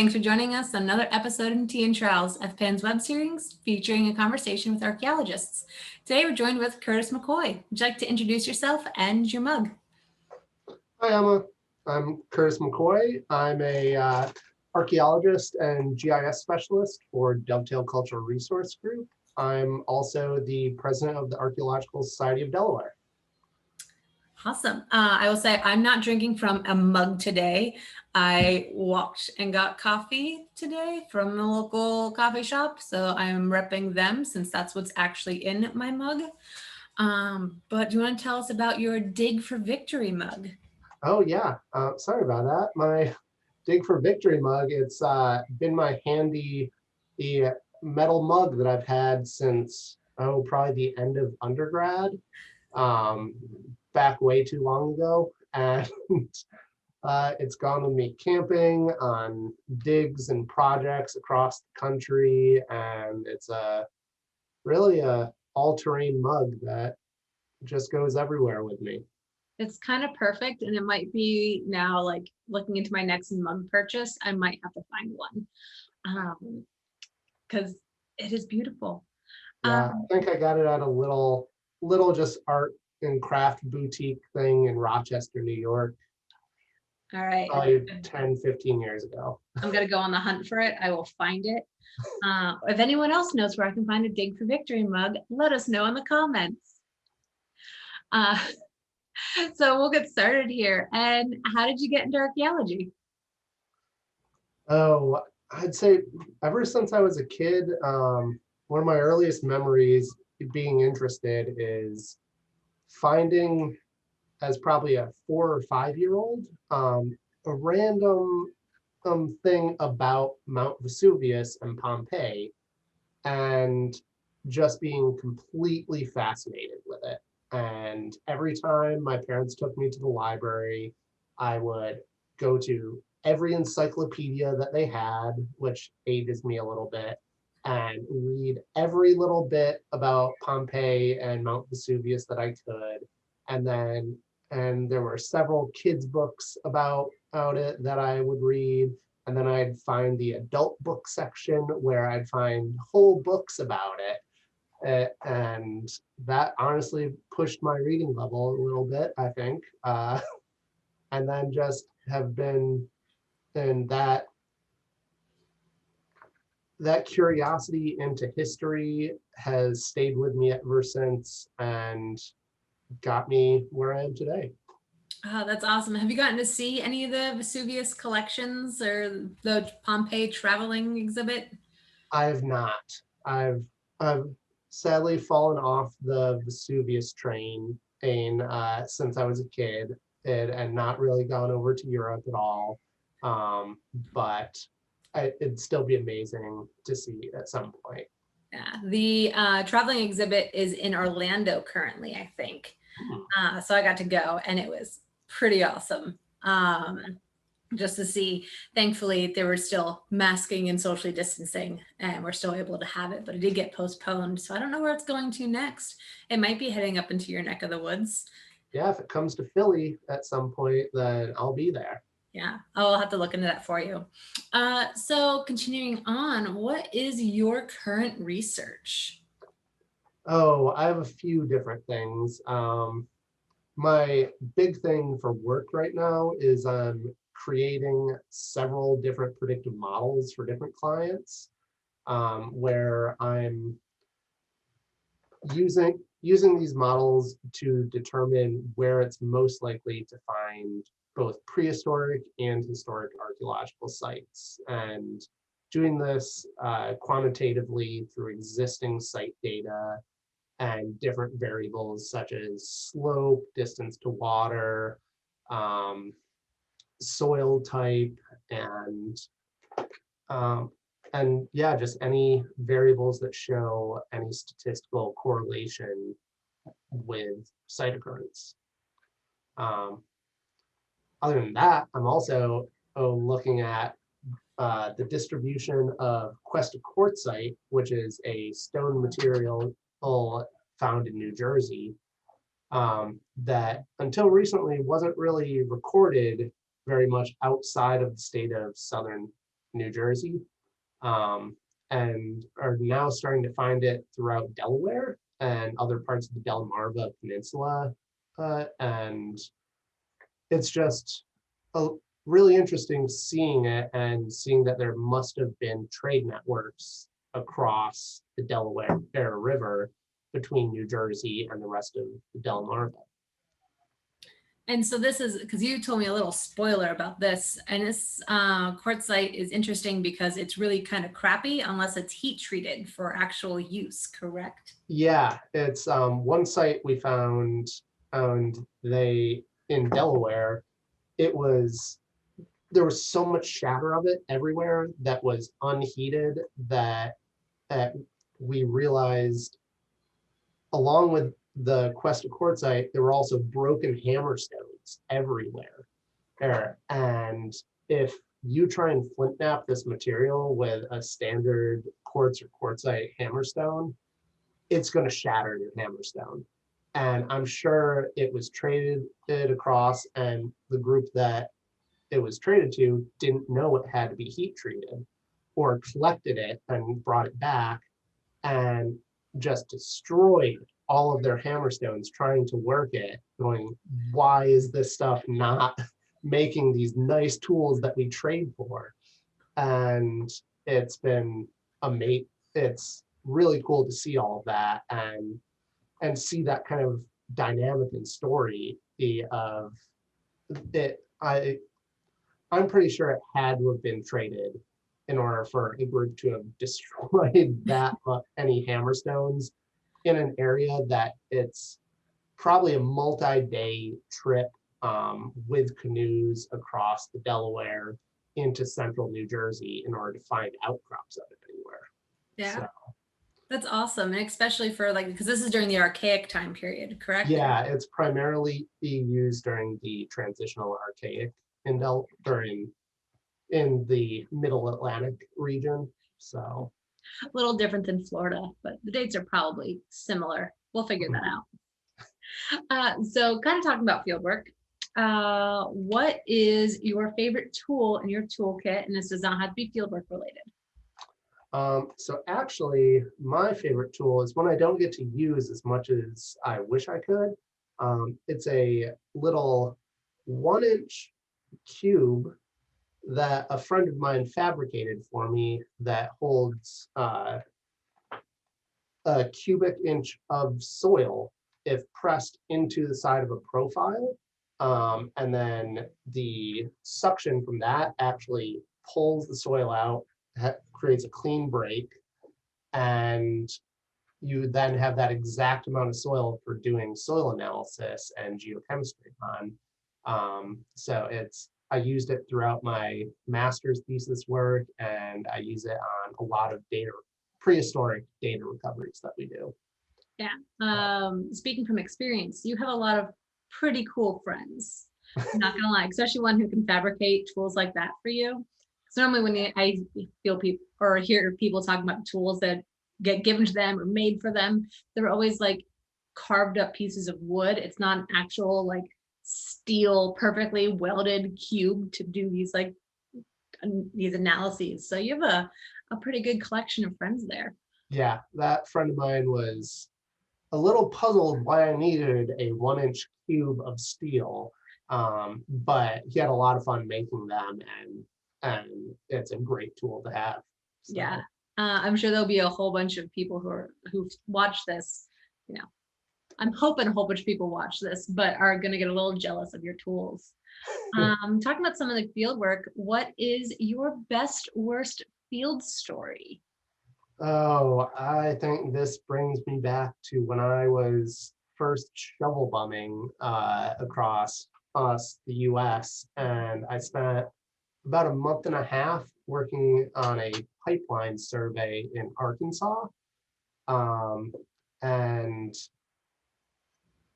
Thanks for joining us on another episode in Tea and Trowels, FPAN's web series featuring a conversation with archaeologists. Today we're joined with Curtis McCoy. Would you like to introduce yourself and your mug? Hi, Emma. I'm Curtis McCoy. I'm a archaeologist and GIS specialist for Dovetail Cultural Resource Group. I'm also the president of the Archaeological Society of Delaware. Awesome. I will say I'm not drinking from a mug today. I walked and got coffee today from the local coffee shop, so I'm repping them since that's what's actually in my mug. But do you want to tell us about your Dig for Victory mug? Oh yeah, sorry about that. My Dig for Victory mug, it's been my the metal mug that I've had since, probably the end of undergrad. Back way too long ago, and it's gone with me camping on digs and projects across the country, and it's really a all-terrain mug that just goes everywhere with me. It's kind of perfect, and it might be now, like looking into my next mug purchase, I might have to find one because it is beautiful. Yeah, I think I got it at a little just art and craft boutique thing in Rochester, New York. All right. Probably 10, 15 years ago. I'm going to go on the hunt for it. I will find it. If anyone else knows where I can find a Dig for Victory mug, let us know in the comments. So we'll get started here. And how did you get into archaeology? Oh, I'd say ever since I was a kid, one of my earliest memories being interested is finding, as probably a 4 or 5-year-old, a random thing about Mount Vesuvius and Pompeii, and just being completely fascinated with it. And every time my parents took me to the library, I would go to every encyclopedia that they had, which ages me a little bit, and read every little bit about Pompeii and Mount Vesuvius that I could. And there were several kids' books about it that I would read. And then I'd find the adult book section where I'd find whole books about it. And that honestly pushed my reading level a little bit, I think. And then just have been in that curiosity into history has stayed with me ever since and got me where I am today. Oh, that's awesome. Have you gotten to see any of the Vesuvius collections or the Pompeii traveling exhibit? I have not. I've sadly fallen off the Vesuvius train since I was a kid, and not really gone over to Europe at all. But it'd still be amazing to see at some point. Yeah, the traveling exhibit is in Orlando currently, I think. So I got to go, and it was pretty awesome. Just to see. Thankfully, they were still masking and socially distancing, and we're still able to have it, but it did get postponed. So I don't know where it's going to next. It might be heading up into your neck of the woods. Yeah, if it comes to Philly at some point, then I'll be there. Yeah, I'll have to look into that for you. So continuing on, what is your current research? Oh, I have a few different things. My big thing for work right now is I'm creating several different predictive models for different clients, where I'm using these models to determine where it's most likely to find both prehistoric and historic archaeological sites, and doing this quantitatively through existing site data and different variables such as slope, distance to water, soil type, and yeah, just any variables that show any statistical correlation with site occurrence. Other than that, I'm also looking at the distribution of quartzite, which is a stone material found in New Jersey, that until recently wasn't really recorded very much outside of the state of southern New Jersey, and are now starting to find it throughout Delaware and other parts of the Delmarva Peninsula. And it's just really interesting seeing it and seeing that there must have been trade networks across the Delaware River between New Jersey and the rest of the Delmarva. And so this is because you told me a little spoiler about this, and this quartzite is interesting because it's really kind of crappy unless it's heat treated for actual use, correct? Yeah, it's one site we found, and they in Delaware, there was so much shatter of it everywhere that was unheated that we realized, along with the quest of quartzite, there were also broken hammerstones everywhere. And if you try and flint knap this material with a standard quartz or quartzite hammerstone, it's going to shatter your hammerstone. And I'm sure it was traded across, and the group that it was traded to didn't know it had to be heat treated, or collected it and brought it back and just destroyed all of their hammerstones trying to work it, going, why is this stuff not making these nice tools that we trade for? And it's been amazing. It's really cool to see all of that and see that kind of dynamic and story of it. I'm pretty sure it had to have been traded in order for a group to have destroyed that any hammerstones in an area that it's probably a multi-day trip with canoes across the Delaware into central New Jersey in order to find outcrops of it anywhere. Yeah. So, That's awesome. And especially for like, because this is during the Archaic time period, correct? yeah, it's primarily being used during the transitional Archaic in the Middle Atlantic region. So A little different than Florida, but the dates are probably similar. We'll figure that out. So kind of talking about fieldwork, what is your favorite tool in your toolkit? And this does not have to be fieldwork related. So actually, my favorite tool is one I don't get to use as much as I wish I could. It's a little 1-inch cube that a friend of mine fabricated for me that holds a cubic inch of soil if pressed into the side of a profile. And then the suction from that actually pulls the soil out, creates a clean break, and you then have that exact amount of soil for doing soil analysis and geochemistry on. So I used it throughout my master's thesis work, and I use it on a lot of prehistoric data recoveries that we do. Yeah. Speaking from experience, you have a lot of pretty cool friends. I'm not gonna lie, especially one who can fabricate tools like that for you. So normally when I feel people or hear people talking about tools that get given to them or made for them, they're always like carved up pieces of wood. It's not an actual like steel, perfectly welded cube to do these analyses. So you have a pretty good collection of friends there. Yeah, that friend of mine was a little puzzled why I needed a 1-inch cube of steel, but he had a lot of fun making them, and it's a great tool to have. So. Yeah, I'm sure there'll be a whole bunch of people who've watched this. You know, I'm hoping a whole bunch of people watch this, but are going to get a little jealous of your tools. Talking about some of the field work, what is your best worst field story? Oh, I think this brings me back to when I was first shovel bumming across the US, and I spent about a month and a half working on a pipeline survey in Arkansas. And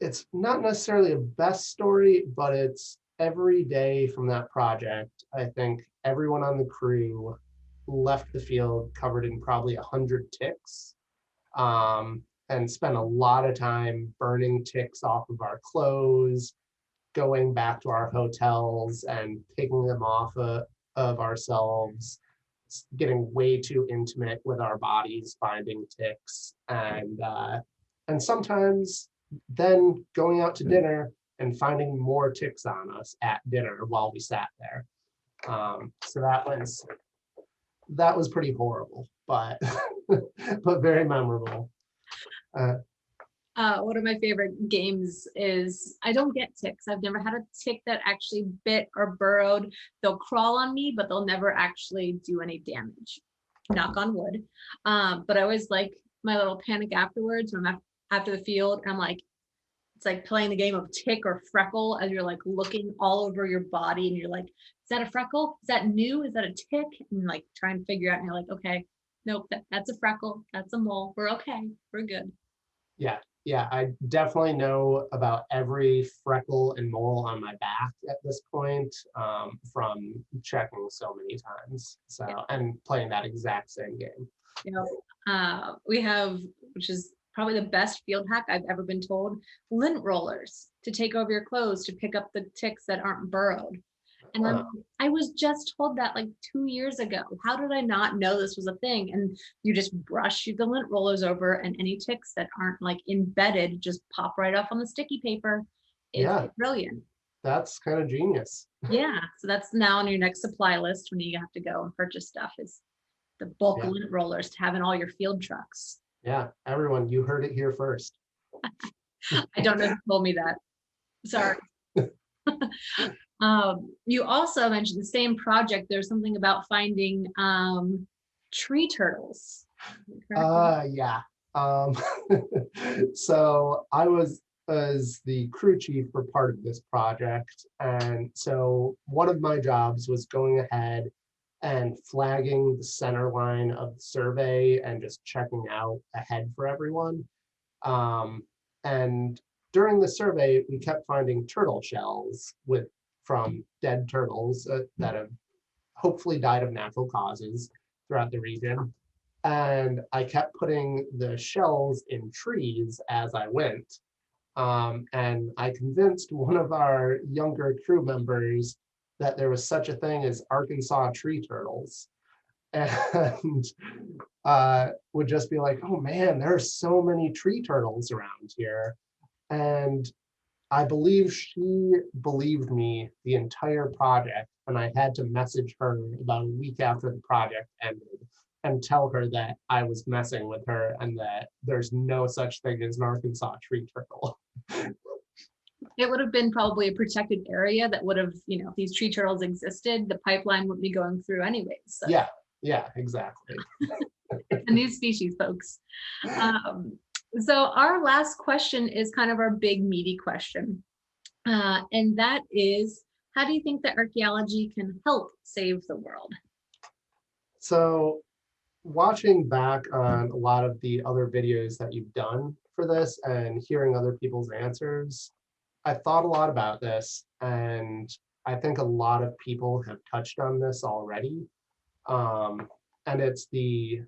it's not necessarily a best story, but it's every day from that project. I think everyone on the crew left the field covered in probably 100 ticks, and spent a lot of time burning ticks off of our clothes, going back to our hotels and picking them off of ourselves, getting way too intimate with our bodies, finding ticks, and sometimes then going out to dinner and finding more ticks on us at dinner while we sat there. So that was pretty horrible, but but very memorable. One of my favorite games is I don't get ticks. I've never had a tick that actually bit or burrowed. They'll crawl on me, but they'll never actually do any damage. Knock on wood. But I always like my little panic afterwards when I'm after the field. And I'm like, it's like playing the game of tick or freckle as you're like looking all over your body and you're like, is that a freckle? Is that new? Is that a tick? And like trying to figure out and you're like, okay, nope, that's a freckle. That's a mole. We're okay. We're good. Yeah, I definitely know about every freckle and mole on my back at this point, from checking so many times. So, and playing that exact same game. You know, we have, which is probably the best field hack I've ever been told, lint rollers to take over your clothes to pick up the ticks that aren't burrowed. And I was just told that like 2 years ago. How did I not know this was a thing? And you just brush the lint rollers over and any ticks that aren't like embedded just pop right off on the sticky paper. It's brilliant. That's kind of genius. Yeah. So that's now on your next supply list when you have to go and purchase stuff, is the bulk lint rollers to have in all your field trucks. Yeah, everyone, you heard it here first. I don't know who told me that. Sorry. You also mentioned the same project. There's something about finding tree turtles. Yeah. So I was as the crew chief for part of this project, and so one of my jobs was going ahead and flagging the center line of the survey and just checking out ahead for everyone. And during the survey, we kept finding turtle shells from dead turtles that have hopefully died of natural causes throughout the region. And I kept putting the shells in trees as I went. And I convinced one of our younger crew members that there was such a thing as Arkansas tree turtles. And would just be like, oh man, there are so many tree turtles around here. And I believe she believed me the entire project, and I had to message her about a week after the project ended and tell her that I was messing with her and that there's no such thing as an Arkansas tree turtle. It would have been probably a protected area that would have, you know, if these tree turtles existed, the pipeline would be going through anyways. So. Yeah, exactly. It's a new species, folks. So our last question is kind of our big meaty question. And that is, how do you think that archaeology can help save the world? So watching back on a lot of the other videos that you've done for this and hearing other people's answers, I thought a lot about this, and I think a lot of people have touched on this already. And it's the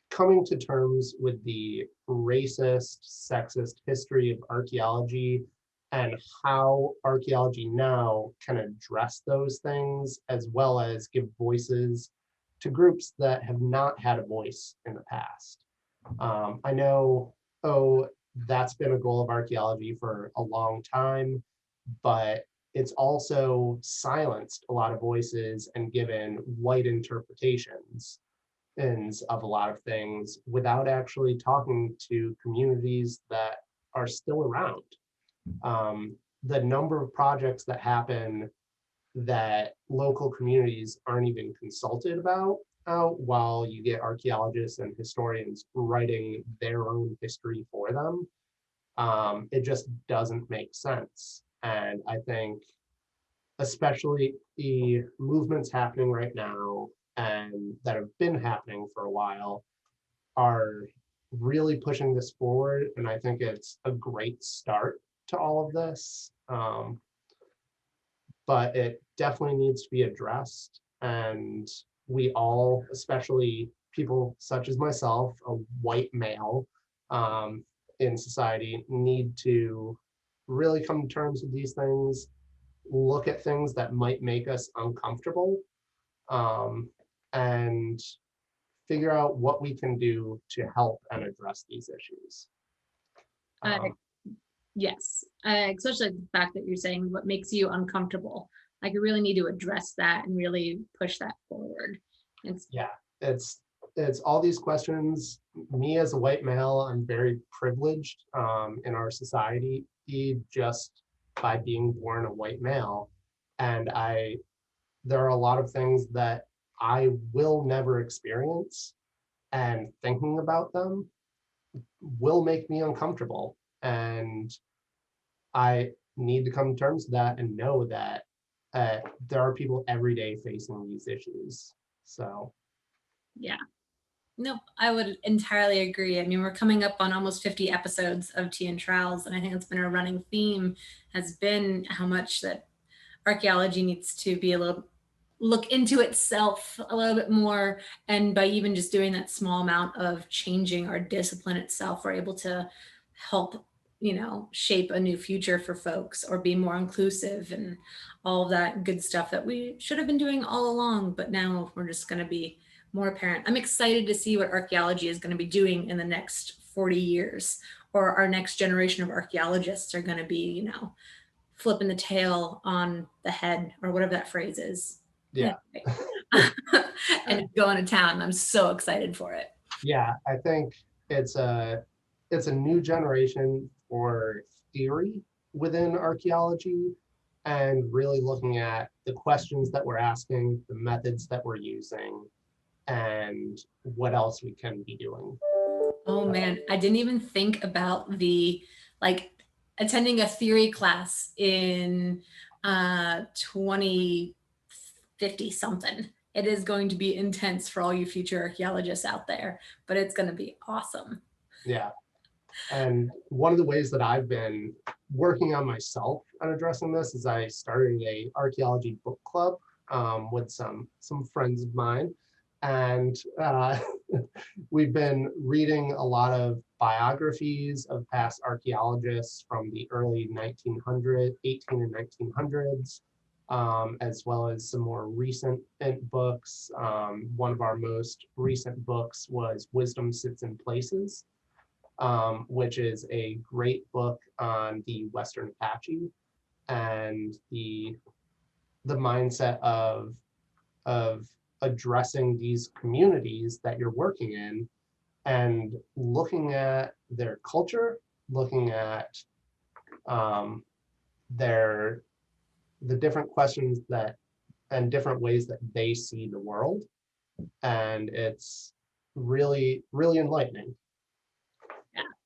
coming to terms with the racist, sexist history of archaeology and how archaeology now can address those things, as well as give voices to groups that have not had a voice in the past. I know, that's been a goal of archaeology for a long time, but it's also silenced a lot of voices and given white interpretations of a lot of things without actually talking to communities that are still around. The number of projects that happen that local communities aren't even consulted about, while you get archaeologists and historians writing their own history for them, it just doesn't make sense. And I think especially the movements happening right now and that have been happening for a while are really pushing this forward. And I think it's a great start to all of this. But it definitely needs to be addressed. And we all, especially people such as myself, a white male in society, need to really come to terms with these things, look at things that might make us uncomfortable, and figure out what we can do to help and address these issues. Uh, yes, especially the fact that you're saying what makes you uncomfortable. Like you really need to address that and really push that forward. It's Yeah, it's all these questions. Me as a white male, I'm very privileged in our society just by being born a white male. And there are a lot of things that I will never experience, and thinking about them will make me uncomfortable. And I need to come to terms with that and know that there are people every day facing these issues. So yeah. Nope, I would entirely agree. I mean, we're coming up on almost 50 episodes of Tea and Trowels, and I think it's been a running theme has been how much that archaeology needs to be a little look into itself a little bit more. And by even just doing that small amount of changing our discipline itself, we're able to help, shape a new future for folks or be more inclusive and all of that good stuff that we should have been doing all along. But now we're just going to be more apparent. I'm excited to see what archaeology is going to be doing in the next 40 years, or our next generation of archaeologists are going to be, flipping the tail on the head or whatever that phrase is. yeah. And going to town. I'm so excited for it. Yeah, I think it's a new generation for theory within archaeology, and really looking at the questions that we're asking, the methods that we're using, and what else we can be doing. Oh man, I didn't even think about attending a theory class in 2050 something. It is going to be intense for all you future archaeologists out there, but it's going to be awesome. Yeah. And one of the ways that I've been working on myself on addressing this is I started a archaeology book club with some friends of mine. And we've been reading a lot of biographies of past archaeologists from the early 18 and 1900s, as well as some more recent books. One of our most recent books was Wisdom Sits in Places, which is a great book on the Western Apache and the mindset of addressing these communities that you're working in, and looking at their culture, looking at the different questions that and different ways that they see the world. And it's really, really enlightening.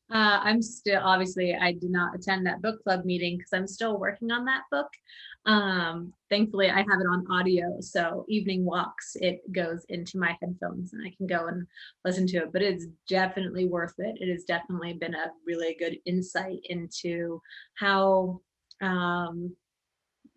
I'm still, obviously, I did not attend that book club meeting because I'm still working on that book. Thankfully, I have it on audio. So evening walks, it goes into my headphones and I can go and listen to it. But it's definitely worth it. It has definitely been a really good insight into how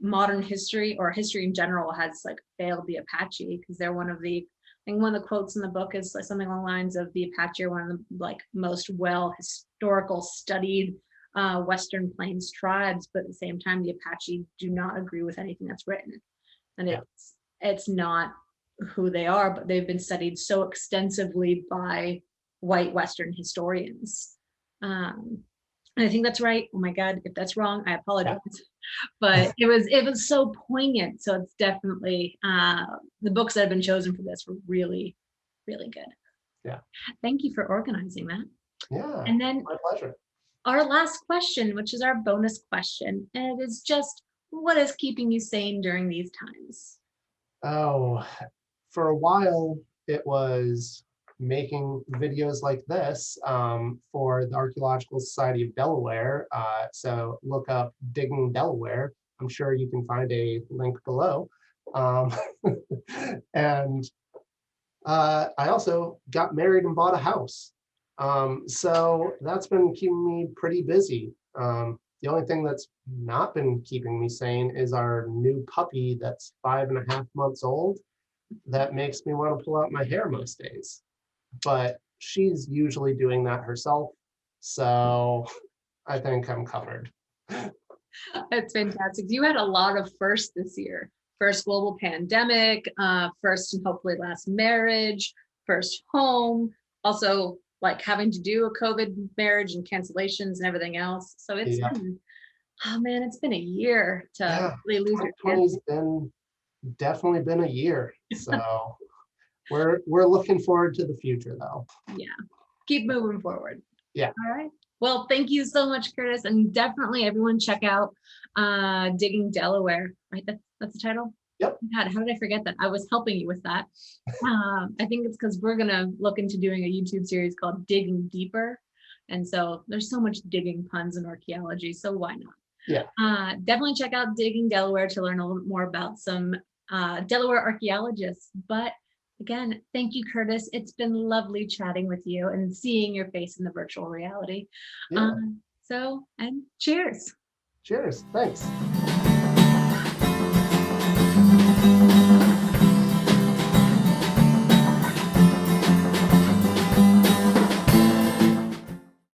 modern history, or history in general, has failed the Apache, because they're one of the, I think one of the quotes in the book is something along the lines of, the Apache are one of the most well historical studied Western Plains tribes, but at the same time, the Apache do not agree with anything that's written. And it's not who they are, but they've been studied so extensively by white Western historians. And I think that's right. Oh my God, if that's wrong, I apologize. Yeah. But it was so poignant. So it's definitely the books that have been chosen for this were really, really good. Yeah. Thank you for organizing that. Yeah. And then my pleasure. Our last question, which is our bonus question, and it is just, what is keeping you sane during these times? Oh, for a while it was making videos like this for the Archaeological Society of Delaware. So look up Digging Delaware. I'm sure you can find a link below. And I also got married and bought a house. So that's been keeping me pretty busy. The only thing that's not been keeping me sane is our new puppy that's 5.5 months old. That makes me want to pull out my hair most days. But she's usually doing that herself. So I think I'm covered. That's fantastic. You had a lot of firsts this year. first global pandemic, first and hopefully last marriage, first home, also like having to do a COVID marriage and cancellations and everything else. So it's Yeah. been, oh man, it's been a year to Yeah. really lose your 2020's kids. definitely been a year. So we're looking forward to the future though. Yeah, keep moving forward. Yeah. All right. Well, thank you so much, Curtis, and definitely everyone check out Digging Delaware. Right, that's the title. Yep. God, how did I forget that? I was helping you with that. I think it's because we're gonna look into doing a YouTube series called Digging Deeper, and so there's so much digging puns in archaeology, so why not? Yeah. Definitely check out Digging Delaware to learn a little bit more about some Delaware archaeologists. But again, thank you, Curtis. It's been lovely chatting with you and seeing your face in the virtual reality. Yeah. And cheers. Cheers. Thanks.